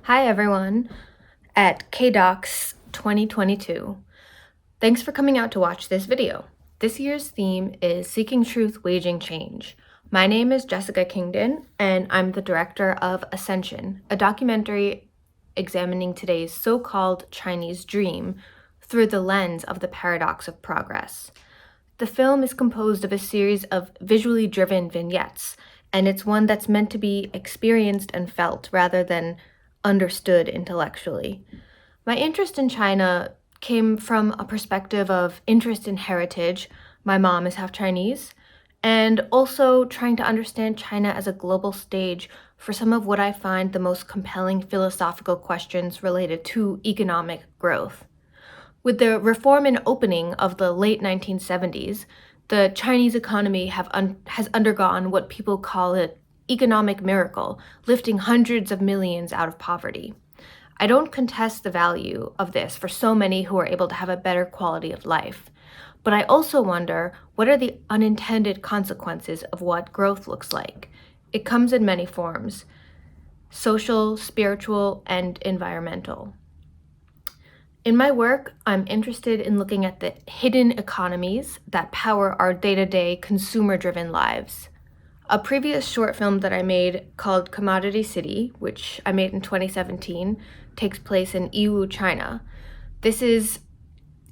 Hi everyone at KDocs 2022. Thanks for coming out to watch this video. This year's theme is Seeking Truth, Waging Change. My name is Jessica Kingdon, and I'm the director of Ascension, a documentary examining today's so-called Chinese dream through the lens of the paradox of progress. The film is composed of a series of visually driven vignettes, and it's one that's meant to be experienced and felt rather than understood intellectually. My interest in China came from a perspective of interest in heritage. My mom is half Chinese, and also trying to understand China as a global stage for some of what I find the most compelling philosophical questions related to economic growth. With the reform and opening of the late 1970s, the Chinese economy has undergone what people call an economic miracle, lifting hundreds of millions out of poverty. I don't contest the value of this for so many who are able to have a better quality of life. But I also wonder, what are the unintended consequences of what growth looks like? It comes in many forms: social, spiritual, and environmental. In my work, I'm interested in looking at the hidden economies that power our day-to-day consumer-driven lives. A previous short film that I made called Commodity City, which I made in 2017, takes place in Yiwu, China. This is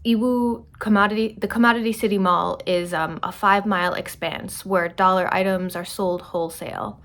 Yiwu Commodity. The Commodity City Mall is a 5-mile expanse where dollar items are sold wholesale.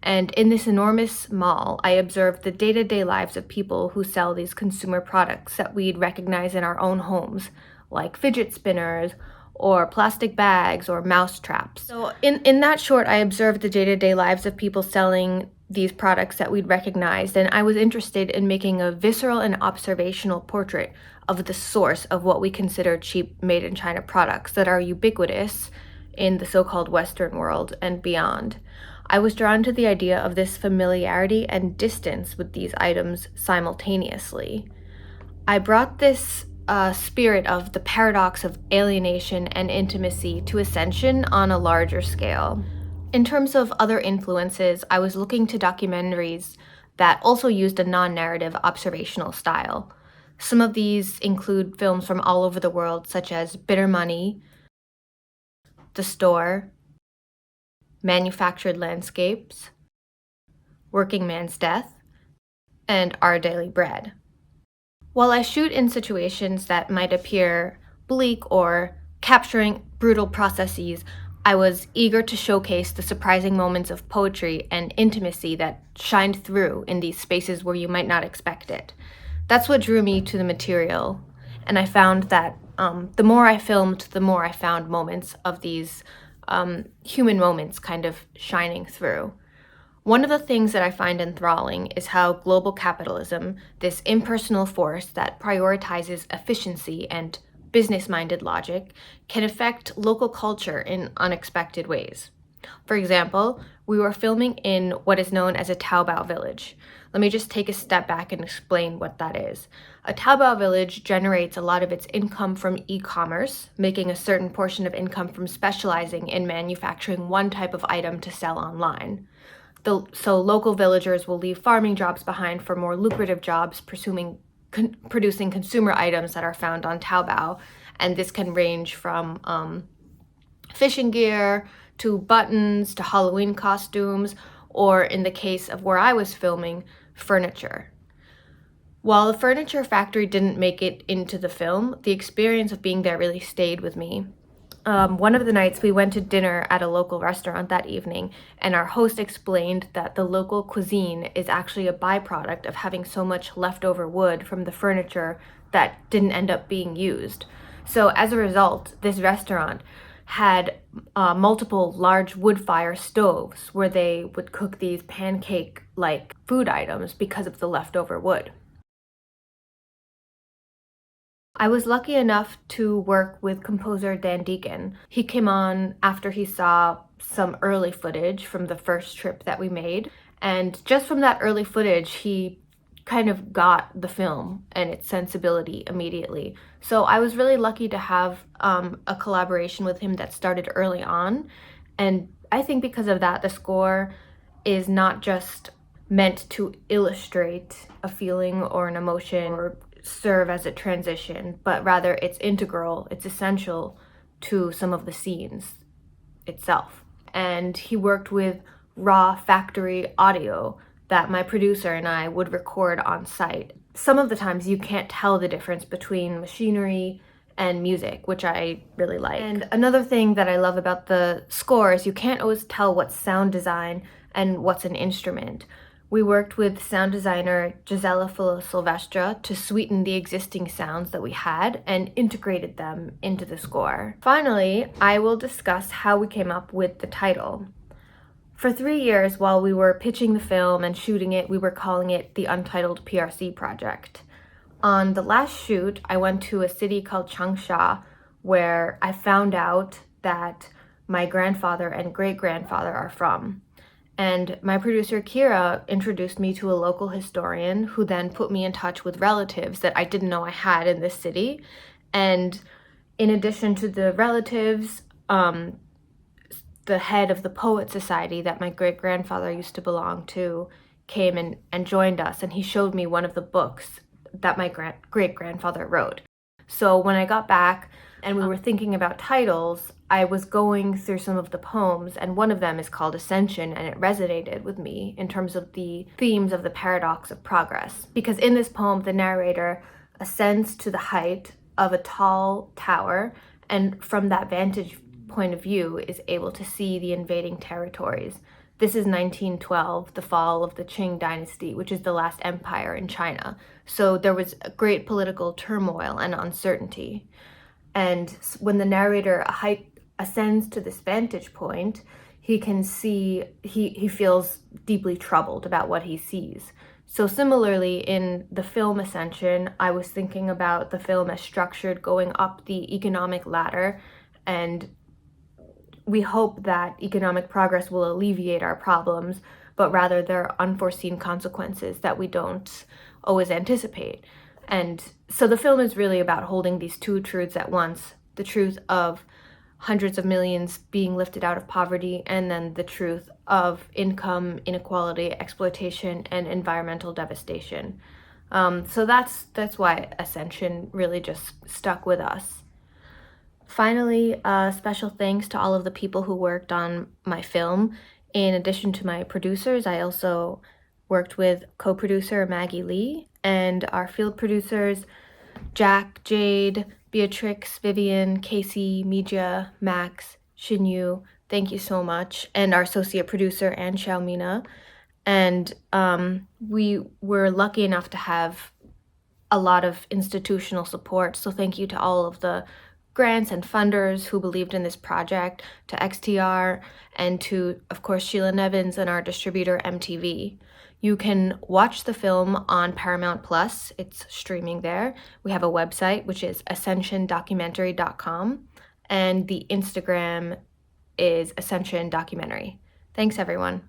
And in this enormous mall, I observed the day-to-day lives of people who sell these consumer products that we'd recognize in our own homes, like fidget spinners, or plastic bags, or mouse traps. So in that short, I observed the day-to-day lives of people selling these products that we'd recognized, and I was interested in making a visceral and observational portrait of the source of what we consider cheap made-in-China products that are ubiquitous in the so-called Western world and beyond. I was drawn to the idea of this familiarity and distance with these items simultaneously. I brought this spirit of the paradox of alienation and intimacy to Ascension on a larger scale. In terms of other influences, I was looking to documentaries that also used a non-narrative observational style. Some of these include films from all over the world, such as Bitter Money, The Store, Manufactured Landscapes, Working Man's Death, and Our Daily Bread. While I shoot in situations that might appear bleak or capturing brutal processes, I was eager to showcase the surprising moments of poetry and intimacy that shined through in these spaces where you might not expect it. That's what drew me to the material, and I found that the more I filmed, the more I found moments of these human moments kind of shining through. One of the things that I find enthralling is how global capitalism, this impersonal force that prioritizes efficiency and business-minded logic can affect local culture in unexpected ways. For example, we were filming in what is known as a Taobao village. Let me just take a step back and explain what that is. A Taobao village generates a lot of its income from e-commerce, making a certain portion of income from specializing in manufacturing one type of item to sell online. So local villagers will leave farming jobs behind for more lucrative jobs producing consumer items that are found on Taobao, and this can range from fishing gear to buttons to Halloween costumes, or in the case of where I was filming, furniture. While the furniture factory didn't make it into the film, the experience of being there really stayed with me. One of the nights we went to dinner at a local restaurant that evening, and our host explained that the local cuisine is actually a byproduct of having so much leftover wood from the furniture that didn't end up being used. So as a result, this restaurant had multiple large wood fire stoves where they would cook these pancake-like food items because of the leftover wood. I was lucky enough to work with composer Dan Deacon. He came on after he saw some early footage from the first trip that we made, and just from that early footage, he kind of got the film and its sensibility immediately. So I was really lucky to have a collaboration with him that started early on, and I think because of that, the score is not just meant to illustrate a feeling or an emotion or serve as a transition, but rather it's integral, it's essential to some of the scenes itself. And he worked with raw factory audio that my producer and I would record on site. Some of the times you can't tell the difference between machinery and music, which I really like. And another thing that I love about the score is you can't always tell what's sound design and what's an instrument. We worked with sound designer Gisela Silvestra to sweeten the existing sounds that we had and integrated them into the score. Finally, I will discuss how we came up with the title. For 3 years while we were pitching the film and shooting it, we were calling it the Untitled PRC Project. On the last shoot, I went to a city called Changsha where I found out that my grandfather and great-grandfather are from. And my producer Kira introduced me to a local historian who then put me in touch with relatives that I didn't know I had in this city. And in addition to the relatives, the head of the Poet Society that my great-grandfather used to belong to came and joined us, and he showed me one of the books that my great-grandfather wrote. So when I got back and we were thinking about titles, I was going through some of the poems, and one of them is called Ascension, and it resonated with me in terms of the themes of the paradox of progress. Because in this poem, the narrator ascends to the height of a tall tower, and from that vantage point of view is able to see the invading territories. This is 1912, the fall of the Qing dynasty, which is the last empire in China. So there was a great political turmoil and uncertainty. And when the narrator ascends to this vantage point, he can see, he feels deeply troubled about what he sees. So similarly, in the film Ascension, I was thinking about the film as structured going up the economic ladder, and we hope that economic progress will alleviate our problems, but rather there are unforeseen consequences that we don't always anticipate. And so the film is really about holding these two truths at once, the truth of hundreds of millions being lifted out of poverty, and then the truth of income inequality, exploitation, and environmental devastation. So that's why Ascension really just stuck with us. Finally, special thanks to all of the people who worked on my film. In addition to my producers, I also worked with co-producer Maggie Lee and our field producers Jack, Jade, Beatrix, Vivian, Casey, Mija, Max, Shinyu. Thank you so much. And our associate producer, Ann Xiaomina. And we were lucky enough to have a lot of institutional support. So thank you to all of the grants and funders who believed in this project, to XTR, and to, of course, Sheila Nevins and our distributor, MTV. You can watch the film on Paramount Plus. It's streaming there. We have a website, which is ascensiondocumentary.com, and the Instagram is Ascension Documentary. Thanks, everyone.